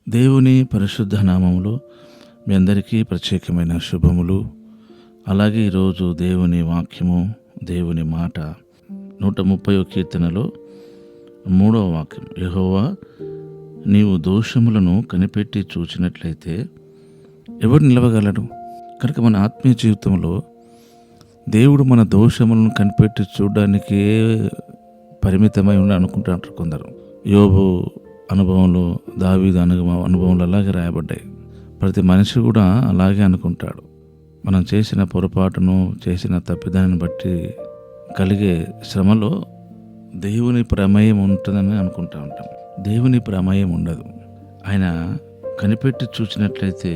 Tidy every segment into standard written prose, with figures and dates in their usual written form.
దేవుని పరిశుద్ధ నామములో మీ అందరికీ ప్రత్యేకమైన శుభములు. అలాగే ఈరోజు దేవుని వాక్యము, దేవుని మాట 130వ కీర్తనలో 3వ వాక్యం, యెహోవా నీవు దోషములను కనిపెట్టి చూచినట్లయితే ఎవరు నిలవగలడు? కనుక మన ఆత్మీయ జీవితంలో దేవుడు మన దోషములను కనిపెట్టి చూడడానికే పరిమితమై ఉండి అనుకుంటారు కొందరు. యోబు అనుభవంలో, దావీదు అనుభవంలో అలాగే రాయబడ్డాయి. ప్రతి మనిషి కూడా అలాగే అనుకుంటాడు. మనం చేసిన పొరపాటును, చేసిన తప్పిదాన్ని బట్టి కలిగే శ్రమలో దేవుని ప్రమేయం ఉంటుందని అనుకుంటూ ఉంటాం. దేవుని ప్రమేయం ఉండదు. ఆయన కనిపెట్టి చూసినట్లయితే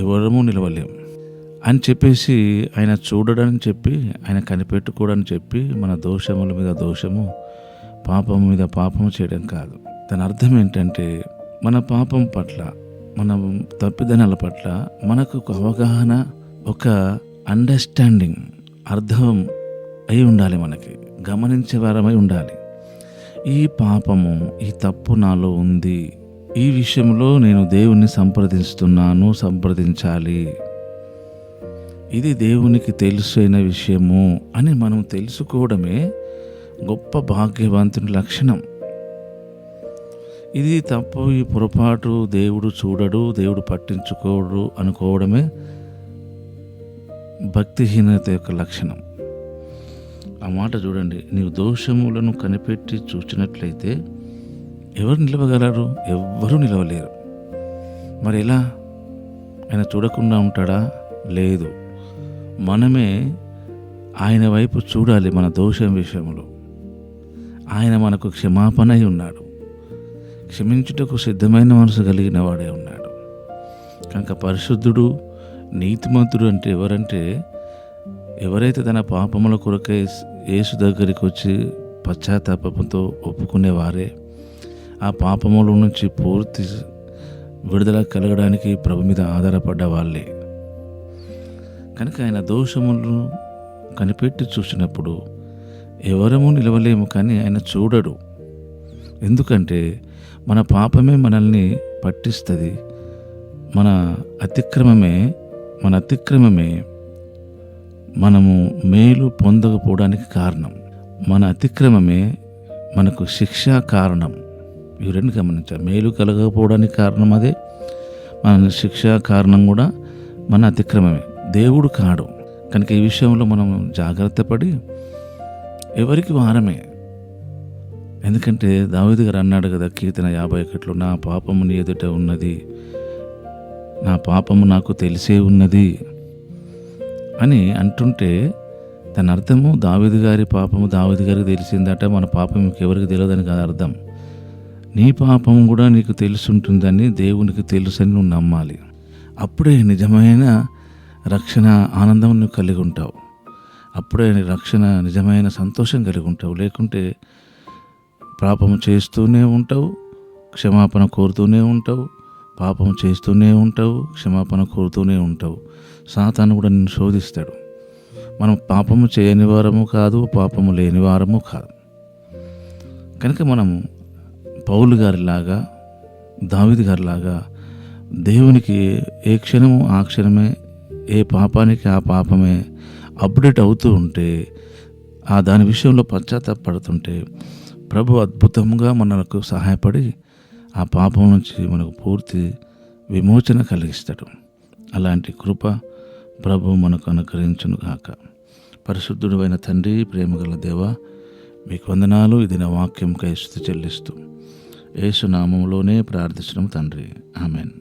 ఎవరము నిలవలేము అని చెప్పేసి, ఆయన చూడడని చెప్పి, ఆయన కనిపెట్టుకోవడని చెప్పి మన దోషముల మీద దోషము, పాపము మీద పాపము చేయడం కాదు. దాని అర్థం ఏంటంటే, మన పాపం పట్ల, మన తప్పిదనాల పట్ల మనకు ఒక అవగాహన, ఒక అండర్స్టాండింగ్, అర్థం అయి ఉండాలి. మనకి గమనించే వారమై ఉండాలి. ఈ పాపము, ఈ తప్పు నాలో ఉంది, ఈ విషయంలో నేను దేవుణ్ణి సంప్రదించాలి, ఇది దేవునికి తెలుసైన విషయము అని మనం తెలుసుకోవడమే గొప్ప భాగ్యవంతుని లక్షణం. ఇది తప్పు, ఈ పొరపాటు దేవుడు చూడడు, దేవుడు పట్టించుకోడు అనుకోవడమే భక్తిహీనత యొక్క లక్షణం. ఆ మాట చూడండి, నీవు దోషములను కనిపెట్టి చూచినట్లయితే ఎవరు నిలవగలరు? ఎవ్వరూ నిలవలేరు. మరి ఎలా? ఆయన చూడకుండా ఉంటాడా? లేదు. మనమే ఆయన వైపు చూడాలి. మన దోషం విషయంలో ఆయన మనకు క్షమాపణ అయి ఉన్నాడు. క్షమించుటకు సిద్ధమైన మనసు కలిగిన వాడే ఉన్నాడు. కనుక పరిశుద్ధుడు, నీతిమంతుడు అంటే ఎవరంటే, ఎవరైతే తన పాపముల కొరకై యేసు దగ్గరికి వచ్చి పశ్చాత్తాపంతో ఒప్పుకునేవారే, ఆ పాపముల నుంచి పూర్తి విడుదల కలగడానికి ప్రభు మీద ఆధారపడ్డ వాళ్ళే. కనుక ఆయన దోషములను కనిపెట్టి చూసినప్పుడు ఎవరము నిలవలేము, కానీ ఆయన చూడడు. ఎందుకంటే మన పాపమే మనల్ని పట్టిస్తుంది. మన అతిక్రమమే మనము మేలు పొందకపోవడానికి కారణం. మన అతిక్రమమే మనకు శిక్ష కారణం. ఇవి రెండు గమనించాలి. మేలు కలగకపోవడానికి కారణం అదే, మన శిక్ష కారణం కూడా మన అతిక్రమమే, దేవుడు కాడు. కనుక ఈ విషయంలో మనం జాగ్రత్త పడి ఎవరికి వారమే. ఎందుకంటే దావీదు గారు అన్నాడు కదా, కీర్తన 51లో, నా పాపము నీ ఎదుట ఉన్నది, నా పాపము నాకు తెలిసే ఉన్నది అని అంటుంటే దాని అర్థము దావీదు గారి పాపము దావీదు గారికి తెలిసిందట, మన పాపం ఇంకెవరికి తెలియదని కాదు అర్థం. నీ పాపం కూడా నీకు తెలుసుంటుందని దేవునికి తెలుసని నువ్వు నమ్మాలి. అప్పుడే నిజమైన రక్షణ ఆనందం నువ్వు కలిగి ఉంటావు. అప్పుడే రక్షణ నిజమైన సంతోషం కలిగి ఉంటావు. లేకుంటే పాపము చేస్తూనే ఉంటావు, క్షమాపణ కోరుతూనే ఉంటావు, పాపం చేస్తూనే ఉంటావు, క్షమాపణ కోరుతూనే ఉంటావు. సాతాను కూడా నిన్ను శోధిస్తాడు. మనం పాపము చేయని వారము కాదు, పాపము లేని వారము కాదు. కనుక మనము పౌలు గారిలాగా, దావీదు గారిలాగా దేవునికి ఏ క్షణము ఆ క్షణమే, ఏ పాపానికి ఆ పాపమే అప్డేట్ అవుతూ ఉంటే, ఆ దాని విషయంలో పశ్చాత్తాపడుతుంటే ప్రభు అద్భుతంగా మనకు సహాయపడి ఆ పాపం నుంచి మనకు పూర్తి విమోచన కలిగిస్తాడు. అలాంటి కృప ప్రభు మనకు అనుగ్రహించును గాక. పరిశుద్ధుడు అయిన తండ్రి, ప్రేమగల దేవా, మీకు వందనాలు. ఇది నా వాక్యంకై స్తుతి చెల్లిస్తూ యేసు నామములోనే ప్రార్థిస్తున్నాం తండ్రి, ఆమెన్.